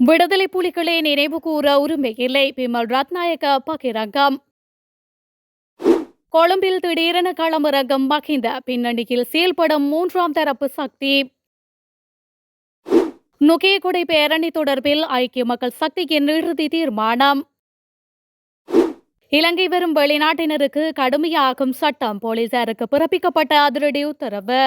விடுதலை புலிகளை நினைவு கூற உரிமையில்லை பிமல் ரத்நாயக்க பகிரங்கம். கொழும்பில் திடீரென களமிறங்கும் மகிந்த பின்னணியில் செயல்படும் மூன்றாம் தரப்பு சக்தி. நுகேகுடை பேரணி தொடர்பில் ஐக்கிய மக்கள் சக்தியின் இறுதி தீர்மானம். இலங்கை வரும் வெளிநாட்டினருக்கு கடுமையாகும் சட்டம் போலீசாருக்கு பிறப்பிக்கப்பட்ட அதிரடி உத்தரவு.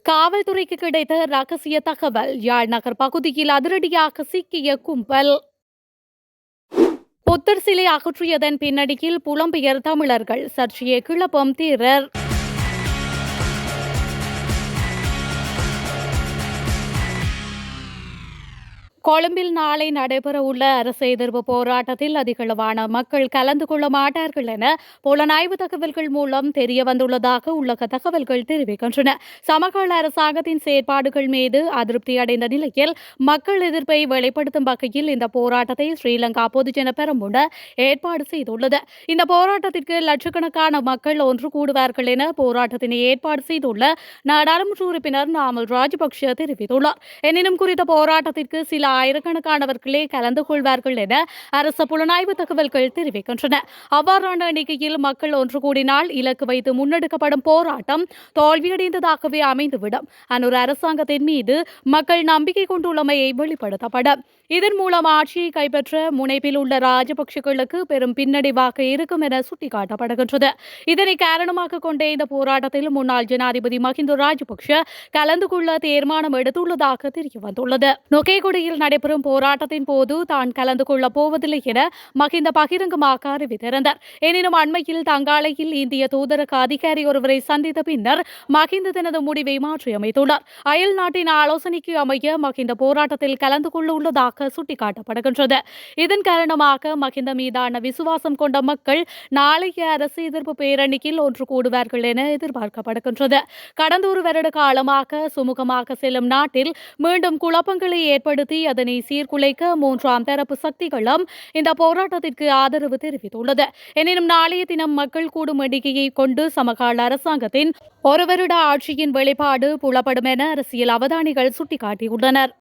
காவல்துறைக்கு கிடைத்த ரகசிய தகவல் யாழ் நகர் பகுதியில் அதிரடியாக சிக்கிய கும்பல். புத்தர் சிலை அகற்றியதன் பின்னணியில் புலம்பெயர் தமிழர்கள் சர்ச்சையை கிளப்பும் தீரர். கொழும்பில் நாளை நடைபெறவுள்ள அரசு எதிர்ப்பு போராட்டத்தில் அதிகளவான மக்கள் கலந்து கொள்ள மாட்டார்கள் என புலனாய்வு தகவல்கள் மூலம் தெரியவந்துள்ளதாக உள்ளக தகவல்கள் தெரிவிக்கின்றன. சமகால அரசாங்கத்தின் செயற்பாடுகள் மீது அதிருப்தி அடைந்த நிலையில் மக்கள் எதிர்ப்பை வெளிப்படுத்தும் வகையில் இந்த போராட்டத்தை ஸ்ரீலங்கா பொதுஜன பெரமுன ஏற்பாடு செய்துள்ளது. இந்த போராட்டத்திற்கு லட்சக்கணக்கான மக்கள் ஒன்று கூடுவார்கள் என போராட்டத்தினை ஏற்பாடு செய்துள்ள நாடாளுமன்ற உறுப்பினர் நாமல் ராஜபக்ஷ தெரிவித்துள்ளார். எனினும் குறித்த போராட்டத்திற்கு சில ஆயிரக்கணக்கானவர்களே கலந்து கொள்வார்கள் என அரசு புலனாய்வு தகவல்கள் தெரிவிக்கின்றன. அவ்வாறான எண்ணிக்கையில் மக்கள் ஒன்று கூடினால் இலக்கு வைத்து முன்னெடுக்கப்படும் போராட்டம் தோல்வியடைந்ததாகவே அமைந்துவிடும். அன்னொரு அரசாங்கத்தின் மீது மக்கள் நம்பிக்கை கொண்டுள்ளமையை வெளிப்படுத்தப்படும். இதன் மூலம் ஆட்சியை கைப்பற்ற முனைப்பில் உள்ள ராஜபக்சேக்களுக்கு பெரும் பின்னடைவாக இருக்கும் என சுட்டிக்காட்டப்படுகின்றது. இதனை காரணமாக கொண்டே இந்த போராட்டத்தில் முன்னாள் ஜனாதிபதி மஹிந்த ராஜபக்ஷ கலந்து கொள்ள தீர்மானம் எடுத்துள்ளதாக தெரியவந்துள்ளது. நொகேகுடியில் நடைபெறும் போராட்டத்தின் போது தான் கலந்து கொள்ளப் போவதில்லை என மஹிந்த பகிரங்கமாக அறிவித்திருந்தார். எனினும் அண்மையில் தங்காலையில் இந்திய தூதரக அதிகாரி ஒருவரை சந்தித்த பின்னர் மஹிந்த தனது முடிவை மாற்றியமைத்துள்ளார். அயல் நாட்டின் ஆலோசனைக்கு அமைய மஹிந்த போராட்டத்தில் கலந்து கொள்ள உள்ளதாக சுட்டிக்காட்டப்படுகின்றது. இதன் காரணமாக மஹிந்த மீதான விசுவாசம் கொண்ட மக்கள் நாளைய அரசு எதிர்ப்பு பேரணியில் ஒன்று கூடுவார்கள் என எதிர்பார்க்கப்படுகின்றது. கடந்த ஒரு வருட காலமாக சுமூகமாக செல்லும் நாட்டில் மீண்டும் குழப்பங்களை ஏற்படுத்தி அதனை சீர்குலைக்க மூன்றாம் தரப்பு சக்திகளும் இந்த போராட்டத்திற்கு ஆதரவு தெரிவித்துள்ளது. எனினும் நாளைய தினம் மக்கள் கூடும் எண்ணிக்கையை கொண்டு சமகால அரசாங்கத்தின் ஒரு வருட ஆட்சியின் வெளிப்பாடு புலப்படும் என அரசியல் அவதானிகள் சுட்டிக்காட்டியுள்ளனர்.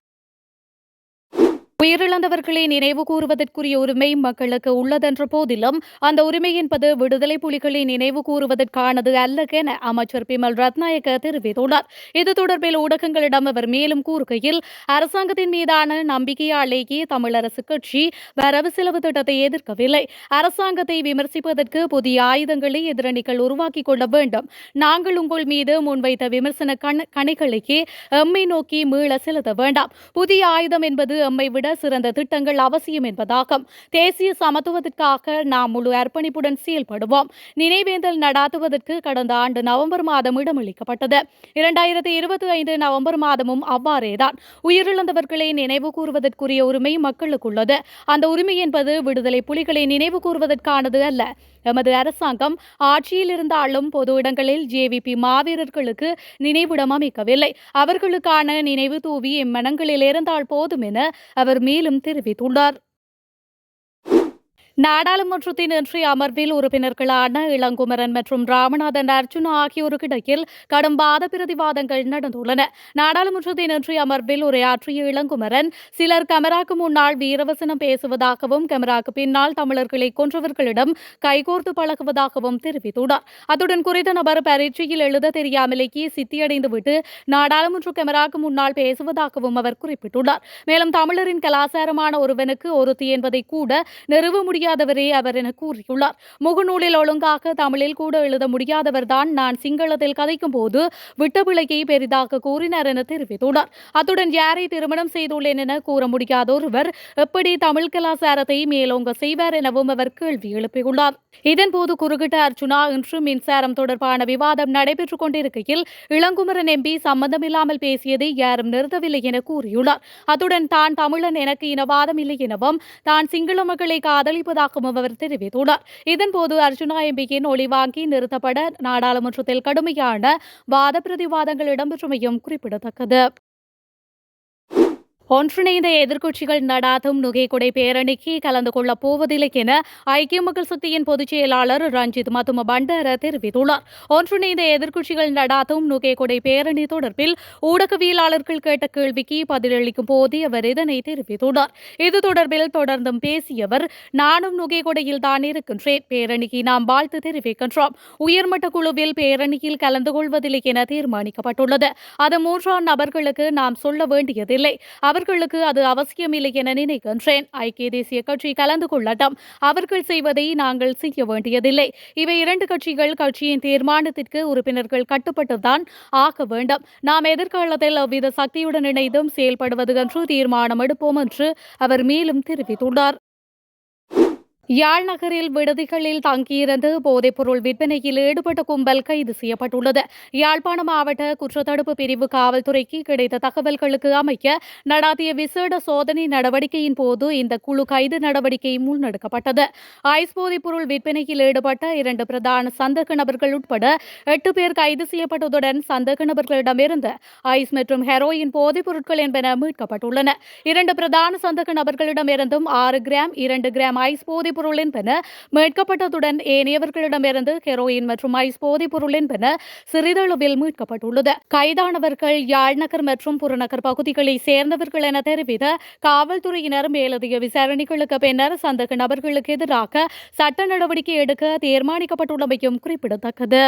உயிரிழந்தவர்களை நினைவு கூறுவதற்குரிய உரிமை மக்களுக்கு உள்ளதென்ற போதிலும் அந்த உரிமை என்பது விடுதலை புலிகளை நினைவு கூறுவதற்கானது அல்ல என அமைச்சர் பிமல் ரத்நாயக்க தெரிவித்துள்ளார். இது தொடர்பில் ஊடகங்களிடம் அவர் மேலும் கூறுகையில், அரசாங்கத்தின் மீதான நம்பிக்கையாலேயே தமிழரசு கட்சி வரவு செலவு திட்டத்தை எதிர்க்கவில்லை. அரசாங்கத்தை விமர்சிப்பதற்கு புதிய ஆயுதங்களை எதிரணிகள் உருவாக்கிக் கொள்ள வேண்டும். நாங்கள் உங்கள் மீது முன்வைத்த விமர்சன கணைகளுக்கே எம்மை நோக்கி மீள செலுத்த வேண்டாம். புதிய ஆயுதம் என்பது எம்மை விட சிறந்த திட்டங்கள் அவசியம் என்பதாகும். தேசிய சமத்துவத்திற்காக நாம் முழு அர்ப்பணிப்புடன் செயல்படுவோம். நினைவேந்தல் நடாத்துவதற்கு கடந்த ஆண்டு நவம்பர் மாதம் இடமளிக்கப்பட்டது. 2025 நவம்பர் மாதமும் அவ்வாறேதான். உயிரிழந்தவர்களை நினைவு கூறுவதற்குரிய உரிமை மக்களுக்குள்ளது. அந்த உரிமை என்பது விடுதலை புலிகளை நினைவு கூறுவதற்கானது அல்ல. எமது அரசாங்கம் ஆட்சியில் இருந்தாலும் பொது இடங்களில் ஜேவிபி மாவீரர்களுக்கு நினைவிடம் அமைக்கவில்லை. அவர்களுக்கான நினைவு தூவி எம்மனங்களில் இருந்தால் போதும் என அவர் மேலும் தெரிவித்துள்ளார். நாடாளுமன்றத்தின் இன்றைய அமர்வில் உறுப்பினர்களான இளங்குமரன் மற்றும் ராமநாதன் அர்ஜுனா ஆகியோருக்கு இடையில் கடும் வாத பிரதிவாதங்கள் நடந்துள்ளன. நாடாளுமன்றத்தின் இன்றைய அமர்வில் உரையாற்றிய இளங்குமரன், சிலர் கமராக்கு முன்னால் வீரவசனம் பேசுவதாகவும் கமராக்கு பின்னால் தமிழர்களை கொன்றவர்களிடம் கைகோர்த்து பழகுவதாகவும் தெரிவித்துள்ளார். அத்துடன் குறித்த நபர் பரீட்சையில் எழுத தெரியாமலேயே சித்தியடைந்துவிட்டு நாடாளுமன்ற கமராக்கு முன்னால் பேசுவதாகவும் அவர் குறிப்பிட்டுள்ளார். மேலும் தமிழரின் கலாச்சாரமான ஒருவனுக்கு ஒருத்தி என்பதை கூட நிறுவ முடியாதவரே அவர் என கூறியுள்ளார். முகநூலில் ஒழுங்காக தமிழில் கூட எழுத முடியாதவர்தான் நான் சிங்களத்தில் கதைக்கும் போது விட்டபிழையை பெரிதாக கூறினார் என தெரிவித்துள்ளார். அத்துடன் யாரை திருமணம் செய்துள்ளேன் என கூற முடியாத ஒருவர் எப்படி தமிழ் கலாச்சாரத்தை மேலோங்க செய்வார் எனவும் அவர் கேள்வி எழுப்பியுள்ளார். இதன்போது குறுக்கிட்ட அர்ஜுனா, இன்று மின்சாரம் தொடர்பான விவாதம் நடைபெற்றுக் கொண்டிருக்கையில் இளங்குமரன் எம்பி சம்பந்தமில்லாமல் பேசியதை யாரும் நிறுத்தவில்லை என கூறியுள்ளார். அத்துடன் தான் தமிழன், எனக்கு இனவாதம் இல்லை எனவும் தான் சிங்கள மக்களை காதலிப்பதாகவும் அவர் தெரிவித்துள்ளார். இதன்போது அர்ஜுனா எம்பியின் ஒளிவாங்கி நிறுத்தப்பட நாடாளுமன்றத்தில் கடுமையான வாத பிரதிவாதங்கள் இடம்பெற்றமையும் குறிப்பிடத்தக்கது. ஒன்றிணைந்த எதிர்க்கட்சிகள் நடாத்தும் நுகைக்குடை பேரணிக்கு கலந்து கொள்ளப் போவதில்லை என ஐக்கிய மக்கள் சக்தியின் பொதுச் செயலாளர் ரஞ்சித் மத்தும பண்டார தெரிவித்துள்ளார். ஒன்றிணைந்த எதிர்க்கட்சிகள் நடாத்தும் நுகைக்குடை பேரணி தொடர்பில் ஊடகவியலாளர்கள் கேட்ட கேள்விக்கு பதிலளிக்கும் போதே அவர் இதனை தெரிவித்துள்ளார். இது தொடர்பில் தொடர்ந்தும் பேசிய அவர், நானும் நுகைக்குடையில் தான் இருக்கின்றேன். பேரணிக்கு நாம் வாழ்த்து தெரிவிக்கின்றோம். உயர்மட்ட குழுவில் பேரணியில் கலந்து கொள்வதில்லை என தீர்மானிக்கப்பட்டுள்ளது. அது மூன்றாம் நபர்களுக்கு நாம் சொல்ல வேண்டியதில்லை. அவர்களுக்கு அது அவசியமில்லை என நினைக்கின்றேன். ஐக்கிய தேசிய கட்சி கலந்து கொள்ளட்டும். அவர்கள் செய்வதை நாங்கள் செய்ய வேண்டியதில்லை. இவை இரண்டு கட்சிகள் கட்சியின் தீர்மானத்திற்கு உறுப்பினர்கள் கட்டுப்பட்டுதான் ஆக வேண்டும். நாம் எதிர்காலத்தில் அவ்வித சக்தியுடன் இணைந்தும் செயல்படுவது என்று தீர்மானம் எடுப்போம் என்று அவர் மேலும் தெரிவித்துள்ளார். யாழ் நகரில் விடுதிகளில் தங்கியிருந்து போதைப்பொருள் விற்பனையில் ஈடுபட்ட கும்பல் கைது செய்யப்பட்டுள்ளது. யாழ்ப்பாணம் மாவட்ட குற்றத்தடுப்பு பிரிவு காவல்துறைக்கு கிடைத்த தகவல்களுக்கு அமைய நடாத்திய விசேட சோதனை நடவடிக்கையின் போது இந்த குழு கைது நடவடிக்கை முன்னெடுக்கப்பட்டது. ஐஸ் போதைப்பொருள் விற்பனையில் ஈடுபட்ட 2 பிரதான சந்தேக நபர்கள் உட்பட 8 பேர் கைது செய்யப்பட்டதுடன் சந்தேக நபர்களிடமிருந்து ஐஸ் மற்றும் ஹெரோயின் போதைப் பொருட்கள் என்பன மீட்கப்பட்டுள்ளன. 2 பிரதான சந்தேக நபர்களிடமிருந்தும் 6 கிராம் 2 கிராம் ஐஸ் போதைப் பொருள் என்பன மீட்கப்பட்டதுடன் ஏனையவர்களிடமிருந்து ஹெரோயின் மற்றும் ஐஸ் போதைப் பொருள் என்பன சிறிதளவில் மீட்கப்பட்டுள்ளது. கைதானவர்கள் யாழ்நகர் மற்றும் புறநகர் பகுதிகளை சேர்ந்தவர்கள் என தெரிவித்த காவல்துறையினர் மேலதிக விசாரணைகளுக்கு பின்னர் சந்தேக நபர்களுக்கு எதிராக சட்ட நடவடிக்கை எடுக்க தீர்மானிக்கப்பட்டுள்ளமையும் குறிப்பிடத்தக்கது.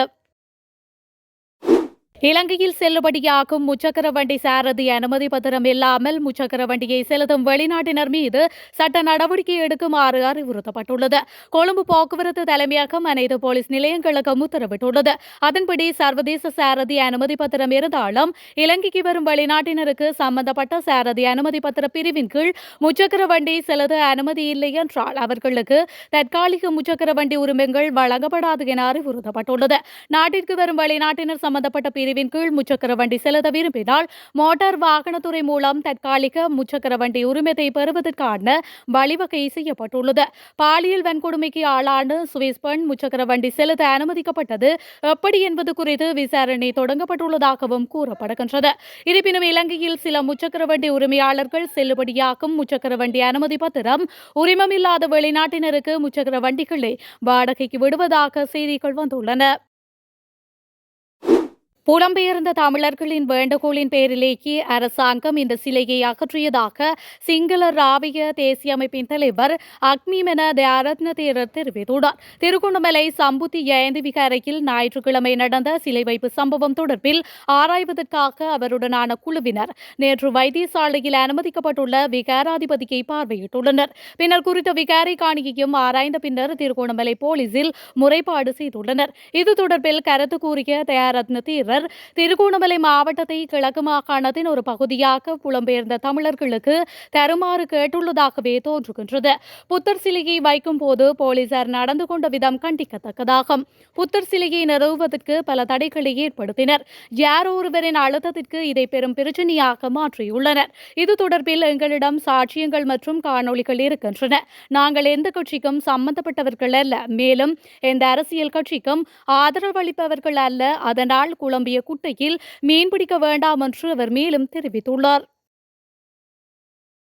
இலங்கையில் செல்லுபடியாகும் முச்சக்கர வண்டி சாரதி அனுமதி பத்திரம் இல்லாமல் முச்சக்கர வண்டியை செலுத்தும் வெளிநாட்டினர் மீது சட்ட நடவடிக்கை எடுக்குமாறு அறிவுறுத்தப்பட்டுள்ளது. கொழும்பு போக்குவரத்து தலைமையகம் அனைத்து போலீஸ் நிலையங்களுக்கும் உத்தரவிட்டுள்ளது. அதன்படி சர்வதேச சாரதி அனுமதி பத்திரம் இருந்தாலும் இலங்கைக்கு வரும் வெளிநாட்டினருக்கு சம்பந்தப்பட்ட சாரதி அனுமதி பத்திர பிரிவின் கீழ் முச்சக்கர வண்டி செலுத்த அனுமதி இல்லை என்றால் அவர்களுக்கு தற்காலிக முச்சக்கர வண்டி உரிமங்கள் வழங்கப்படாது என அறிவுறுத்தப்பட்டுள்ளது. நாட்டிற்கு வரும் வெளிநாட்டினர் சம்பந்தப்பட்ட பிரிவின் கீழ் முச்சக்கர வண்டி செலுத்த விரும்பினால் மோட்டார் வாகனத்துறை மூலம் தற்காலிக முச்சக்கர வண்டி உரிமத்தை பெறுவதற்கான வழிவகை செய்யப்பட்டுள்ளது. பாலியல் வன்கொடுமைக்கு ஆளான சுவிஸ் பெண் முச்சக்கர வண்டி செலுத்த அனுமதிக்கப்பட்டது எப்படி என்பது குறித்து விசாரணை தொடங்கப்பட்டுள்ளதாகவும் கூறப்படுகின்றது. இருப்பினும் இலங்கையில் சில முச்சக்கர வண்டி உரிமையாளர்கள் செல்லுபடியாகும் முச்சக்கர வண்டி அனுமதி பத்திரம் உரிமமில்லாத வெளிநாட்டினருக்கு முச்சக்கர வண்டிகளை வாடகைக்கு விடுவதாக செய்திகள் வந்துள்ளன. புலம்பெயர்ந்த தமிழர்களின் வேண்டுகோளின் பேரிலேயே அரசாங்கம் இந்த சிலையை அகற்றியதாக சிங்கள ராவிய தேசிய அமைப்பின் தலைவர் அக்மிமென தயாரத்ன தேரர் தெரிவித்துள்ளார். திருகோணமலை சம்புத்தி ஜெயந்தி விகாரையில் ஞாயிற்றுக்கிழமை நடந்த சிலை வைப்பு சம்பவம் தொடர்பில் ஆராய்வதற்காக அவருடனான குழுவினர் நேற்று வைத்தியசாலையில் அனுமதிக்கப்பட்டுள்ள விகாராதிபதியை பார்வையிட்டுள்ளனர். பின்னர் குறித்த விகாரை காணியையும் ஆராய்ந்த பின்னர் திருகோணமலை போலீசில் முறைப்பாடு செய்துள்ளனர். இது தொடர்பில் கருத்து கூறிய தயாரத்ன தேரர் திருகோணமலை மாவட்டத்தை கிழக்கு மாகாணத்தின் ஒரு பகுதியாக புலம்பெயர்ந்த தமிழர்களுக்கு தருமாறு கேட்டுள்ளதாகவே தோன்றுகின்றது. புத்தர் சிலையை வைக்கும் போது போலீசார் நடந்து கொண்ட விதம் கண்டிக்கத்தக்கதாகும். புத்தர் சிலையை நிறுவுவதற்கு பல தடைகளை ஏற்படுத்தினர். யாரோ ஒருவரின் அழுத்தத்திற்கு இதை பெரும் பிரச்சனையாக மாற்றியுள்ளனர். இது தொடர்பில் எங்களிடம் சாட்சியங்கள் மற்றும் காணொளிகள் இருக்கின்றன. நாங்கள் எந்த கட்சிக்கும் சம்பந்தப்பட்டவர்கள் அல்ல, மேலும் எந்த அரசியல் கட்சிக்கும் ஆதரவளிப்பவர்கள் அல்ல. அதனால் குழம்பிய குட்டையில் மீன்பிடிக்க வேண்டாம் என்று அவர் மேலும் தெரிவித்துள்ளார்.